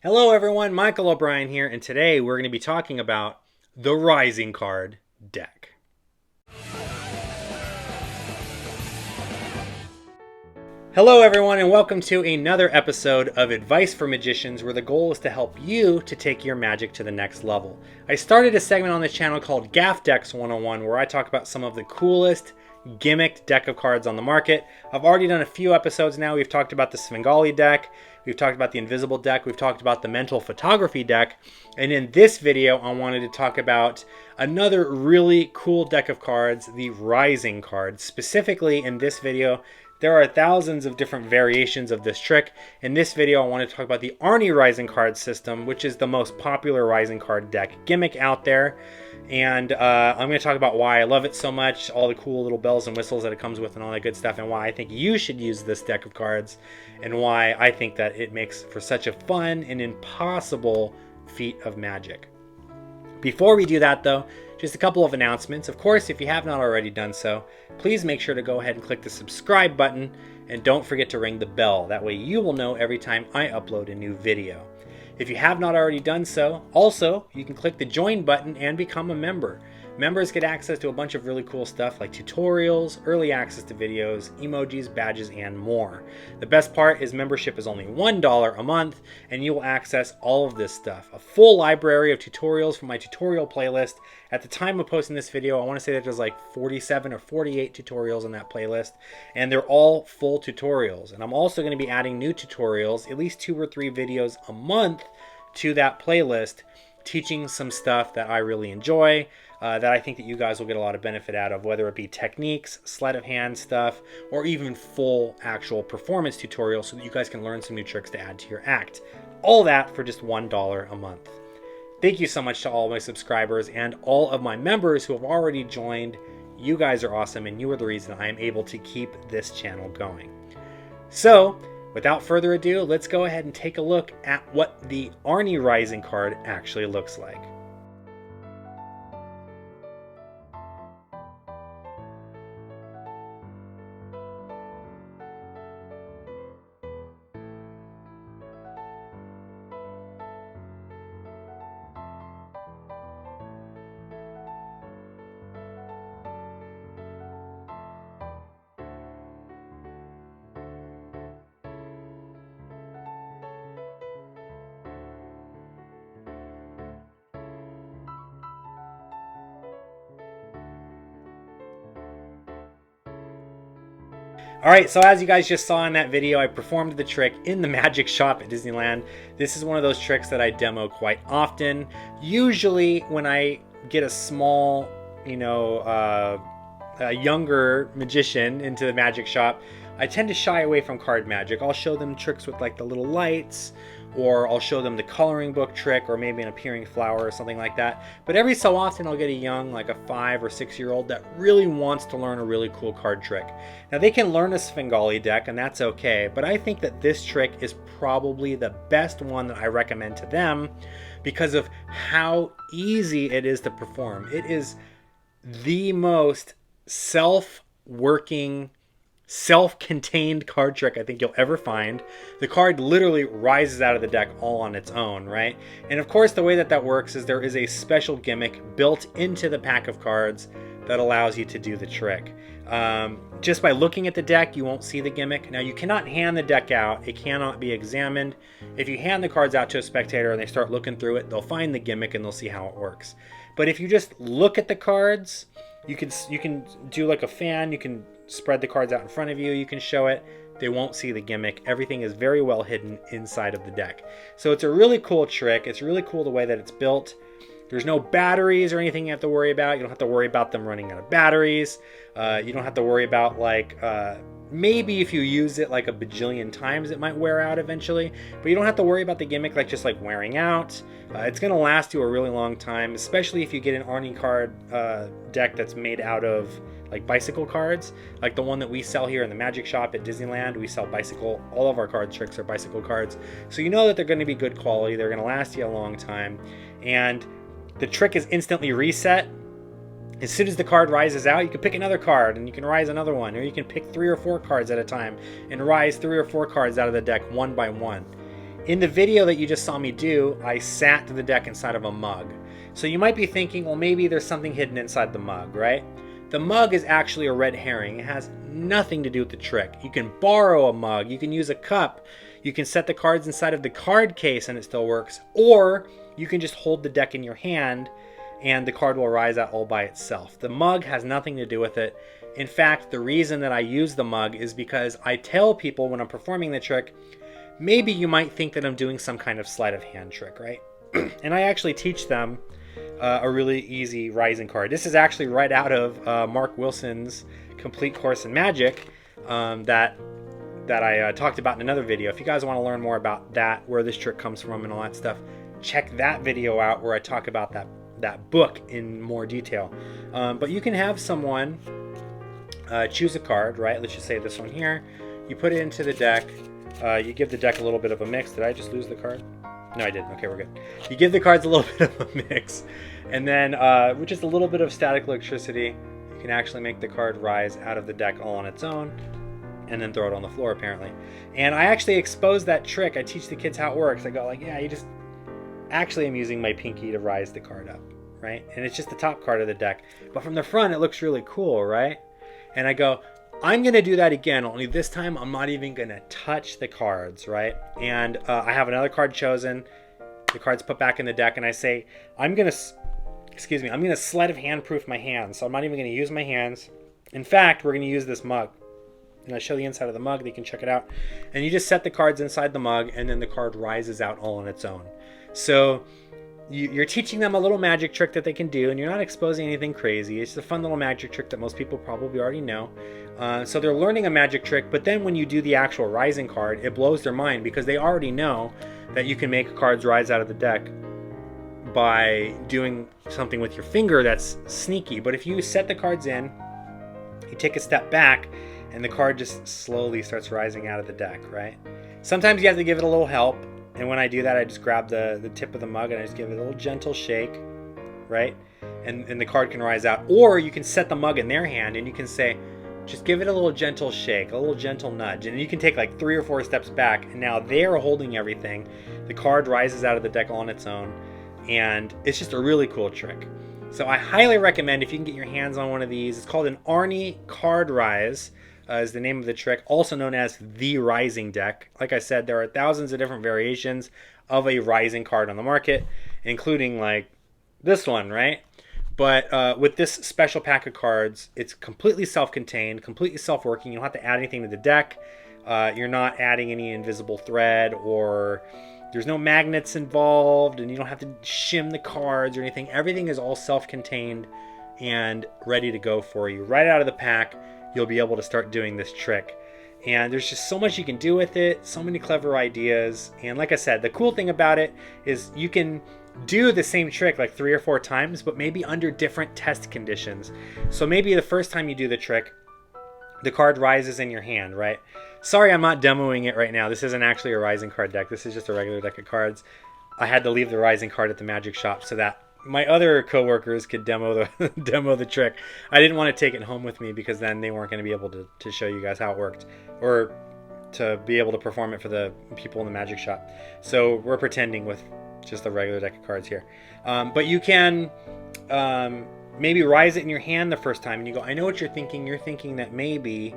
Hello everyone, Michael O'Brien here, and today we're going to be talking about the Rising Card deck. Hello everyone, and welcome to another episode of Advice for Magicians, where the goal is to help you to take your magic to the next level. I started a segment on this channel called Gaff Decks 101, where I talk about some of the coolest gimmicked deck of cards on the market. I've already done a few episodes now. We've talked about the Svengali deck, we've talked about the Invisible deck, we've talked about the Mental Photography deck, and in this video I wanted to talk about another really cool deck of cards, the Rising card. Specifically in this video, there are thousands of different variations of this trick. In this video, I want to talk about the Arne Rising card system, which is the most popular Rising card deck gimmick out there. And I'm going to talk about why I love it so much, all the cool little bells and whistles that it comes with and all that good stuff, and why I think you should use this deck of cards, and why I think that it makes for such a fun and impossible feat of magic. Before we do that though, just a couple of announcements. Of course, if you have not already done so, please make sure to go ahead and click the subscribe button, and don't forget to ring the bell. That way you will know every time I upload a new video. If you have not already done so, also, you can click the join button and become a member. Members get access to a bunch of really cool stuff like tutorials, early access to videos, emojis, badges, and more. The best part is membership is only $1 a month, and you will access all of this stuff. A full library of tutorials from my tutorial playlist. At the time of posting this video, I want to say that there's like 47 or 48 tutorials in that playlist, and they're all full tutorials. And I'm also going to be adding new tutorials, at least 2 or 3 videos a month to that playlist, teaching some stuff that I really enjoy, that I think that you guys will get a lot of benefit out of, whether it be techniques, sleight of hand stuff, or even full actual performance tutorials so that you guys can learn some new tricks to add to your act. All that for just $1 a month. Thank you so much to all my subscribers and all of my members who have already joined. You guys are awesome, and you are the reason I am able to keep this channel going. So, without further ado, let's go ahead and take a look at what the Arne Rising card actually looks like. Alright, so as you guys just saw in that video, I performed the trick in the magic shop at Disneyland. This is one of those tricks that I demo quite often. Usually when I get a small, a younger magician into the magic shop, I tend to shy away from card magic. I'll show them tricks with like the little lights, or I'll show them the coloring book trick, or maybe an appearing flower or something like that. But every so often I'll get a young, like a 5 or 6 year old that really wants to learn a really cool card trick. Now they can learn a Svengali deck, and that's okay, but I think that this trick is probably the best one that I recommend to them because of how easy it is to perform. It is the most self-working, self-contained card trick I think you'll ever find. The card literally rises out of the deck all on its own, right? And of course the way that works is there is a special gimmick built into the pack of cards that allows you to do the trick. Just by looking at the deck, you won't see the gimmick. Now you cannot hand the deck out. It cannot be examined. If you hand the cards out to a spectator and they start looking through it, they'll find the gimmick and they'll see how it works. But if you just look at the cards, you can do like a fan, you can spread the cards out in front of you, you can show it, they won't see the gimmick. Everything is very well hidden inside of the deck. So it's a really cool trick. It's really cool the way that it's built. There's no batteries or anything you have to worry about. You don't have to worry about them running out of batteries. You don't have to worry about like, maybe if you use it like a bajillion times it might wear out eventually, but you don't have to worry about the gimmick like just like wearing out. It's going to last you a really long time, especially if you get an Arne card deck that's made out of like bicycle cards, like the one that we sell here in the magic shop at Disneyland. We sell bicycle, all of our card tricks are bicycle cards, so you know that they're going to be good quality, they're going to last you a long time, and the trick is instantly reset. As soon as the card rises out, you can pick another card and you can rise another one, or you can pick 3 or 4 cards at a time and rise 3 or 4 cards out of the deck one by one. In the video that you just saw me do, I sat the deck inside of a mug. So you might be thinking, well, maybe there's something hidden inside the mug, right? The mug is actually a red herring. It has nothing to do with the trick. You can borrow a mug, you can use a cup, you can set the cards inside of the card case and it still works, or you can just hold the deck in your hand and the card will rise out all by itself. The mug has nothing to do with it. In fact, the reason that I use the mug is because I tell people when I'm performing the trick, maybe you might think that I'm doing some kind of sleight of hand trick, right? And I actually teach them a really easy rising card. This is actually right out of Mark Wilson's Complete Course in Magic that I talked about in another video. If you guys want to learn more about that, where this trick comes from and all that stuff, check that video out where I talk about that book in more detail. But you can have someone choose a card, right? Let's just say this one here. You put it into the deck. You give the deck a little bit of a mix. Did I just lose the card? No, I didn't. Okay, we're good. You give the cards a little bit of a mix. And then with just a little bit of static electricity, you can actually make the card rise out of the deck all on its own and then throw it on the floor, apparently. And I actually expose that trick. I teach the kids how it works. I go like, yeah, you just... Actually, I'm using my pinky to rise the card up, right? And it's just the top card of the deck. But from the front, it looks really cool, right? And I go, I'm going to do that again, only this time I'm not even going to touch the cards, right? And I have another card chosen. The card's put back in the deck, and I say, I'm going to sleight of hand proof my hands. So I'm not even going to use my hands. In fact, we're going to use this mug. And I show the inside of the mug. They can check it out. And you just set the cards inside the mug, and then the card rises out all on its own. So you're teaching them a little magic trick that they can do, and you're not exposing anything crazy. It's a fun little magic trick that most people probably already know. So they're learning a magic trick, but then when you do the actual rising card, it blows their mind because they already know that you can make cards rise out of the deck by doing something with your finger that's sneaky. But if you set the cards in, you take a step back, and the card just slowly starts rising out of the deck, right? Sometimes you have to give it a little help. And when I do that, I just grab the tip of the mug and I just give it a little gentle shake, right? And the card can rise out. Or you can set the mug in their hand and you can say, just give it a little gentle shake, a little gentle nudge. And you can take like 3 or 4 steps back, and now they're holding everything. The card rises out of the deck on its own. And it's just a really cool trick. So I highly recommend if you can get your hands on one of these. It's called an Arne card rise. Is the name of the trick, also known as the rising deck. Like I said, there are thousands of different variations of a rising card on the market, including like this one, right? But with this special pack of cards, it's completely self-contained, completely self-working. You don't have to add anything to the deck. You're not adding any invisible thread, or there's no magnets involved, and you don't have to shim the cards or anything. Everything is all self-contained and ready to go for you. Right out of the pack, you'll be able to start doing this trick. And there's just so much you can do with it, so many clever ideas. And like I said, the cool thing about it is you can do the same trick like 3 or 4 times, but maybe under different test conditions. So maybe the first time you do the trick, the card rises in your hand, right? Sorry, I'm not demoing it right now. This isn't actually a rising card deck. This is just a regular deck of cards. I had to leave the rising card at the magic shop so that my other coworkers could demo the trick. I didn't want to take it home with me because then they weren't going to be able to show you guys how it worked, or to be able to perform it for the people in the magic shop. So we're pretending with just a regular deck of cards here. But you can maybe rise it in your hand the first time, and you go, I know what you're thinking. You're thinking that maybe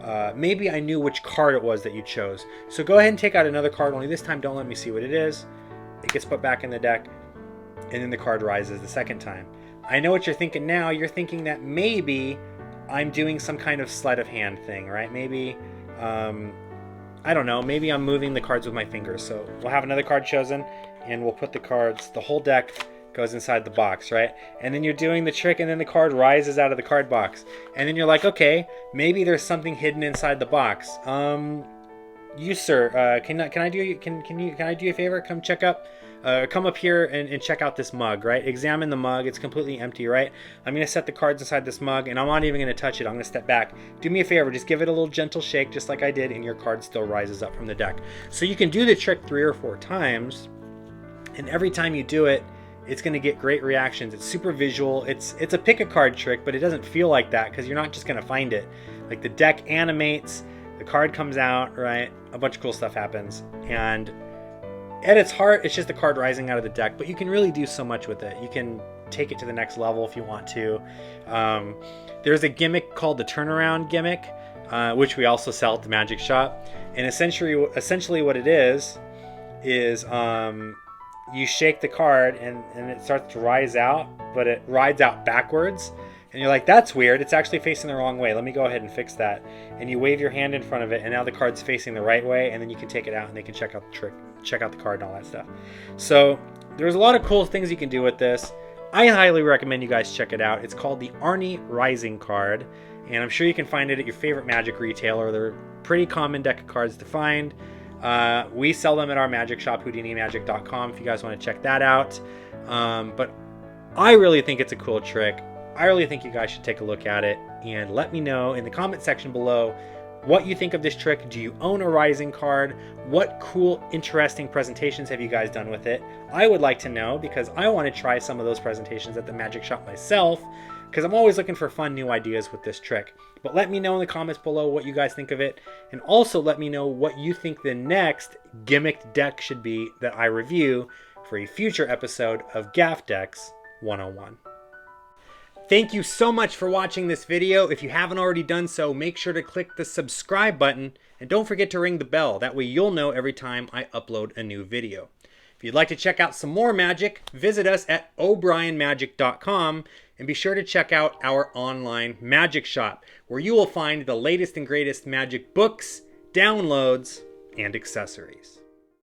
I knew which card it was that you chose. So go ahead and take out another card, only this time don't let me see what it is. It gets put back in the deck, and then the card rises the second time. I know what you're thinking now. You're thinking that maybe I'm doing some kind of sleight of hand thing, right? Maybe, I don't know, maybe I'm moving the cards with my fingers. So we'll have another card chosen, and we'll put the cards, the whole deck goes inside the box, right? And then you're doing the trick, and then the card rises out of the card box. And then you're like, okay, maybe there's something hidden inside the box. You sir, can I do you a favor? Come up here and check out this mug, right? Examine the mug. It's completely empty, right? I'm going to set the cards inside this mug, and I'm not even going to touch it. I'm going to step back. Do me a favor. Just give it a little gentle shake, just like I did, and your card still rises up from the deck. So you can do the trick 3 or 4 times, and every time you do it, it's going to get great reactions. It's super visual. It's a pick a card trick, but it doesn't feel like that because you're not just going to find it. Like the deck animates, the card comes out, right? A bunch of cool stuff happens, and At its heart, it's just a card rising out of the deck, but you can really do so much with it. You can take it to the next level if you want to. There's a gimmick called the turnaround gimmick, which we also sell at the Magic Shop. And essentially what it is you shake the card and it starts to rise out, but it rides out backwards. And you're like, that's weird. It's actually facing the wrong way. Let me go ahead and fix that. And you wave your hand in front of it, and now the card's facing the right way, and then you can take it out and they can check out the trick, check out the card and all that stuff. So there's a lot of cool things you can do with this. I highly recommend you guys check it out. It's called the Arne Rising card, and I'm sure you can find it at your favorite Magic retailer. They're a pretty common deck of cards to find. We sell them at our Magic shop, HoudiniMagic.com, if you guys want to check that out. But I really think it's a cool trick. I really think you guys should take a look at it and let me know in the comment section below what you think of this trick. Do you own a Rising card? What cool, interesting presentations have you guys done with it? I would like to know, because I want to try some of those presentations at the Magic Shop myself, because I'm always looking for fun new ideas with this trick. But let me know in the comments below what you guys think of it, and also let me know what you think the next gimmicked deck should be that I review for a future episode of Gaff Decks 101. Thank you so much for watching this video. If you haven't already done so, make sure to click the subscribe button and don't forget to ring the bell. That way you'll know every time I upload a new video. If you'd like to check out some more magic, visit us at o'brienmagic.com and be sure to check out our online Magic Shop, where you will find the latest and greatest magic books, downloads, and accessories.